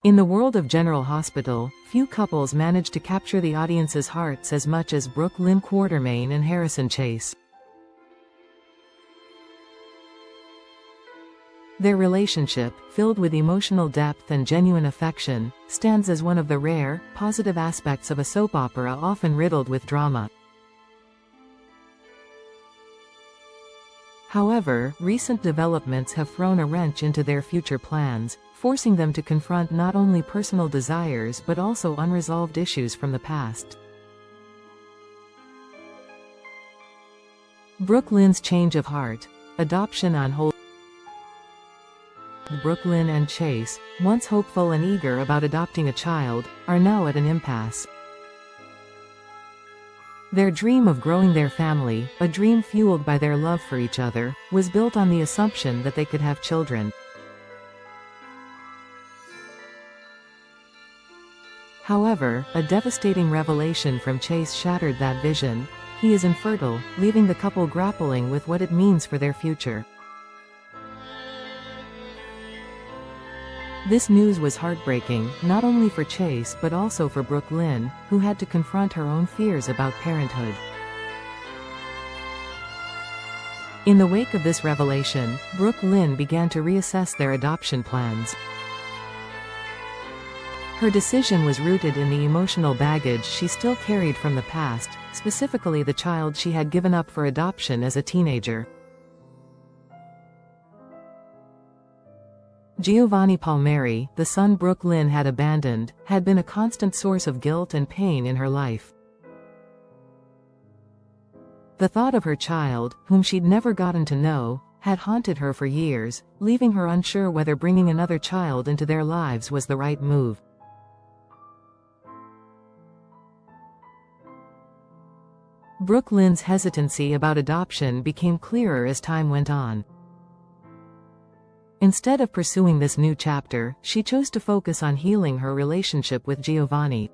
In the world of General Hospital, few couples manage to capture the audience's hearts as much as Brook Lynn Quartermaine and Harrison Chase. Their relationship, filled with emotional depth and genuine affection, stands as one of the rare, positive aspects of a soap opera often riddled with drama. However, recent developments have thrown a wrench into their future plans, forcing them to confront not only personal desires but also unresolved issues from the past. Brook Lynn's change of heart. Adoption on hold. Brook Lynn and Chase, once hopeful and eager about adopting a child, are now at an impasse. Their dream of growing their family, a dream fueled by their love for each other, was built on the assumption that they could have children. However, a devastating revelation from Chase shattered that vision. He is infertile, leaving the couple grappling with what it means for their future. This news was heartbreaking, not only for Chase but also for Brook Lynn, who had to confront her own fears about parenthood. In the wake of this revelation, Brook Lynn began to reassess their adoption plans. Her decision was rooted in the emotional baggage she still carried from the past, specifically the child she had given up for adoption as a teenager. Giovanni Palmieri, the son Brook Lynn had abandoned, had been a constant source of guilt and pain in her life. The thought of her child, whom she'd never gotten to know, had haunted her for years, leaving her unsure whether bringing another child into their lives was the right move. Brook Lynn's hesitancy about adoption became clearer as time went on. Instead of pursuing this new chapter, she chose to focus on healing her relationship with Giovanni.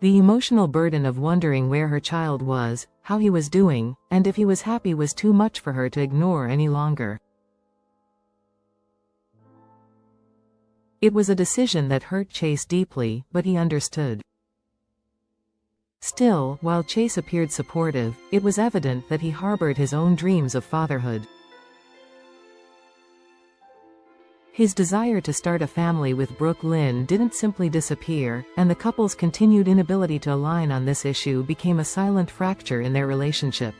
The emotional burden of wondering where her child was, how he was doing, and if he was happy was too much for her to ignore any longer. It was a decision that hurt Chase deeply, but he understood. Still, while Chase appeared supportive, it was evident that he harbored his own dreams of fatherhood. His desire to start a family with Brook Lynn didn't simply disappear, and the couple's continued inability to align on this issue became a silent fracture in their relationship.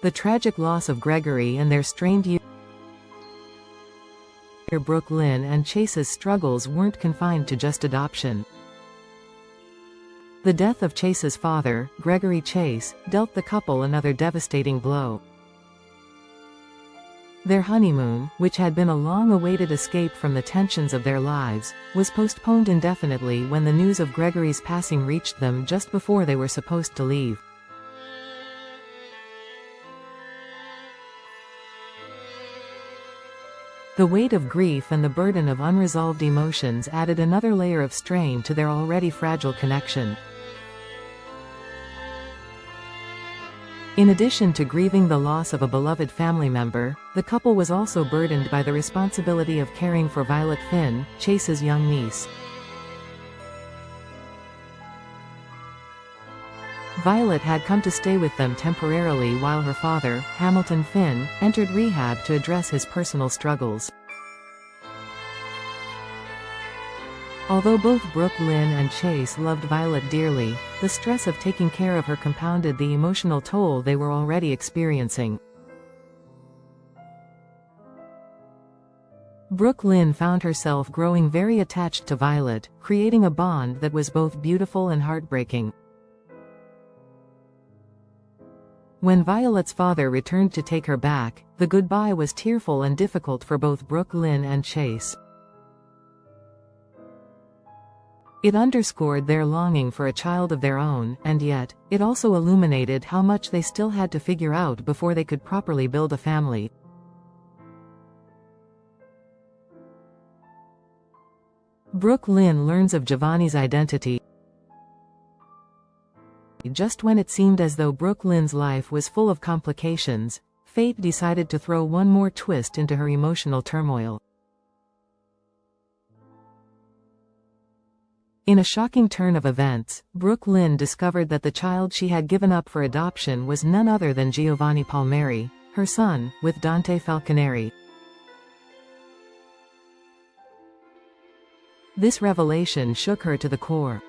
The tragic loss of Gregory and their strained union. Brook Lynn and Chase's struggles weren't confined to just adoption. The death of Chase's father, Gregory Chase, dealt the couple another devastating blow. Their honeymoon, which had been a long-awaited escape from the tensions of their lives, was postponed indefinitely when the news of Gregory's passing reached them just before they were supposed to leave. The weight of grief and the burden of unresolved emotions added another layer of strain to their already fragile connection. In addition to grieving the loss of a beloved family member, the couple was also burdened by the responsibility of caring for Violet Finn, Chase's young niece. Violet had come to stay with them temporarily while her father, Hamilton Finn, entered rehab to address his personal struggles. Although both Brook Lynn and Chase loved Violet dearly, the stress of taking care of her compounded the emotional toll they were already experiencing. Brook Lynn found herself growing very attached to Violet, creating a bond that was both beautiful and heartbreaking. When Violet's father returned to take her back, the goodbye was tearful and difficult for both Brook Lynn and Chase. It underscored their longing for a child of their own, and yet, it also illuminated how much they still had to figure out before they could properly build a family. Brook Lynn learns of Giovanni's identity. Just when it seemed as though Brook Lynn's life was full of complications, fate decided to throw one more twist into her emotional turmoil. In a shocking turn of events, Brook Lynn discovered that the child she had given up for adoption was none other than Giovanni Palmieri, her son, with Dante Falconeri. This revelation shook her to the core.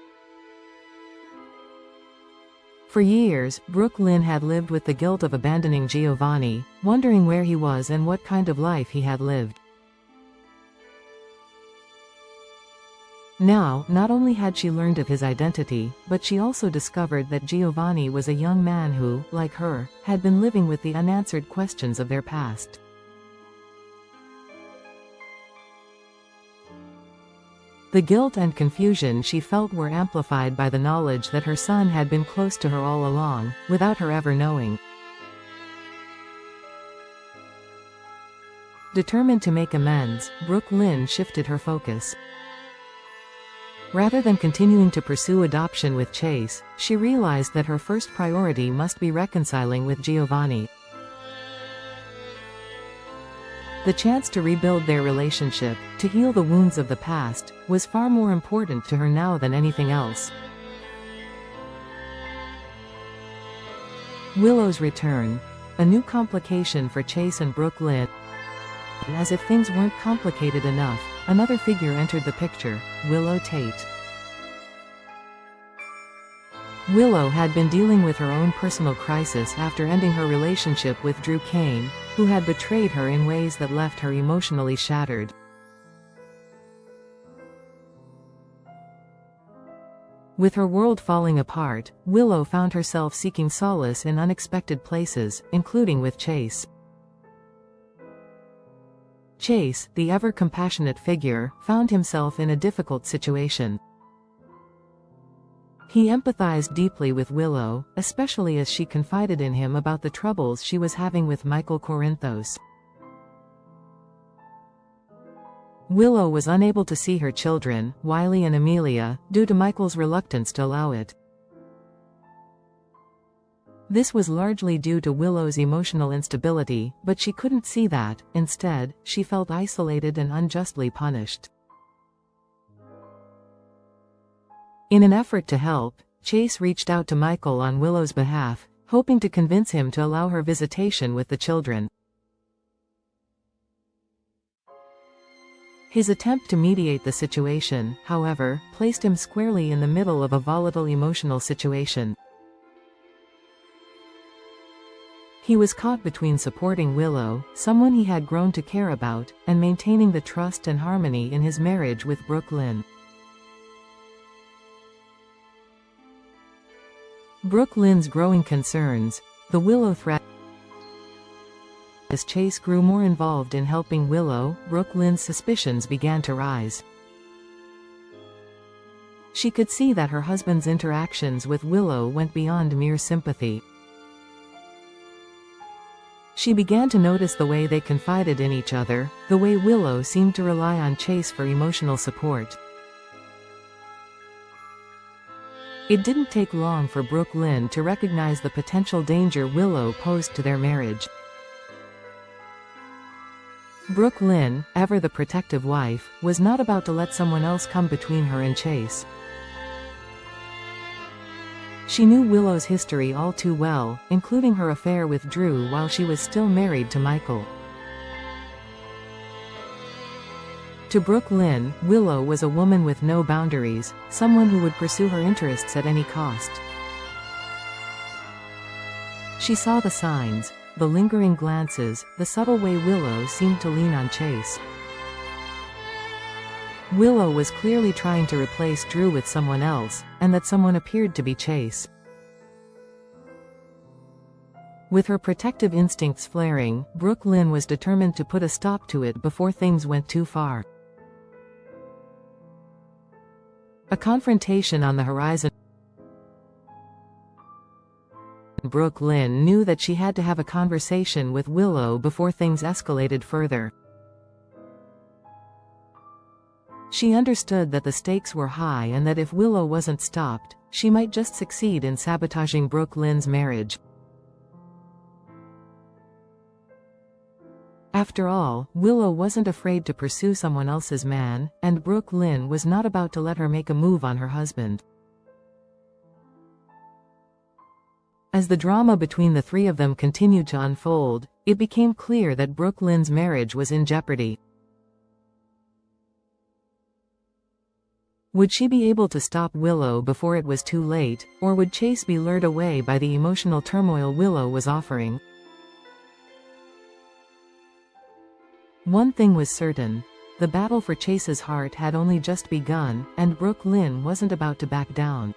For years, Brook Lynn had lived with the guilt of abandoning Giovanni, wondering where he was and what kind of life he had lived. Now, not only had she learned of his identity, but she also discovered that Giovanni was a young man who, like her, had been living with the unanswered questions of their past. The guilt and confusion she felt were amplified by the knowledge that her son had been close to her all along, without her ever knowing. Determined to make amends, Brook Lynn shifted her focus. Rather than continuing to pursue adoption with Chase, she realized that her first priority must be reconciling with Giovanni. The chance to rebuild their relationship, to heal the wounds of the past, was far more important to her now than anything else. Willow's return. A new complication for Chase and Brook Lynn. As if things weren't complicated enough, another figure entered the picture, Willow Tate. Willow had been dealing with her own personal crisis after ending her relationship with Drew Kane, who had betrayed her in ways that left her emotionally shattered. With her world falling apart, Willow found herself seeking solace in unexpected places, including with Chase. Chase, the ever-compassionate figure, found himself in a difficult situation. He empathized deeply with Willow, especially as she confided in him about the troubles she was having with Michael Corinthos. Willow was unable to see her children, Wiley and Amelia, due to Michael's reluctance to allow it. This was largely due to Willow's emotional instability, but she couldn't see that. Instead, she felt isolated and unjustly punished. In an effort to help, Chase reached out to Michael on Willow's behalf, hoping to convince him to allow her visitation with the children. His attempt to mediate the situation, however, placed him squarely in the middle of a volatile emotional situation. He was caught between supporting Willow, someone he had grown to care about, and maintaining the trust and harmony in his marriage with Brook Lynn. Brook Lynn's growing concerns, the Willow threat. As Chase grew more involved in helping Willow, Brook Lynn's suspicions began to rise. She could see that her husband's interactions with Willow went beyond mere sympathy. She began to notice the way they confided in each other, the way Willow seemed to rely on Chase for emotional support. It didn't take long for Brook Lynn to recognize the potential danger Willow posed to their marriage. Brook Lynn, ever the protective wife, was not about to let someone else come between her and Chase. She knew Willow's history all too well, including her affair with Drew while she was still married to Michael. To Brook Lynn, Willow was a woman with no boundaries, someone who would pursue her interests at any cost. She saw the signs, the lingering glances, the subtle way Willow seemed to lean on Chase. Willow was clearly trying to replace Drew with someone else, and that someone appeared to be Chase. With her protective instincts flaring, Brook Lynn was determined to put a stop to it before things went too far. A confrontation on the horizon. Brook Lynn knew that she had to have a conversation with Willow before things escalated further. She understood that the stakes were high and that if Willow wasn't stopped, she might just succeed in sabotaging Brook Lynn's marriage. After all, Willow wasn't afraid to pursue someone else's man, and Brook was not about to let her make a move on her husband. As the drama between the three of them continued to unfold, it became clear that Brook marriage was in jeopardy. Would she be able to stop Willow before it was too late, or would Chase be lured away by the emotional turmoil Willow was offering? One thing was certain. The battle for Chase's heart had only just begun, and Brook wasn't about to back down.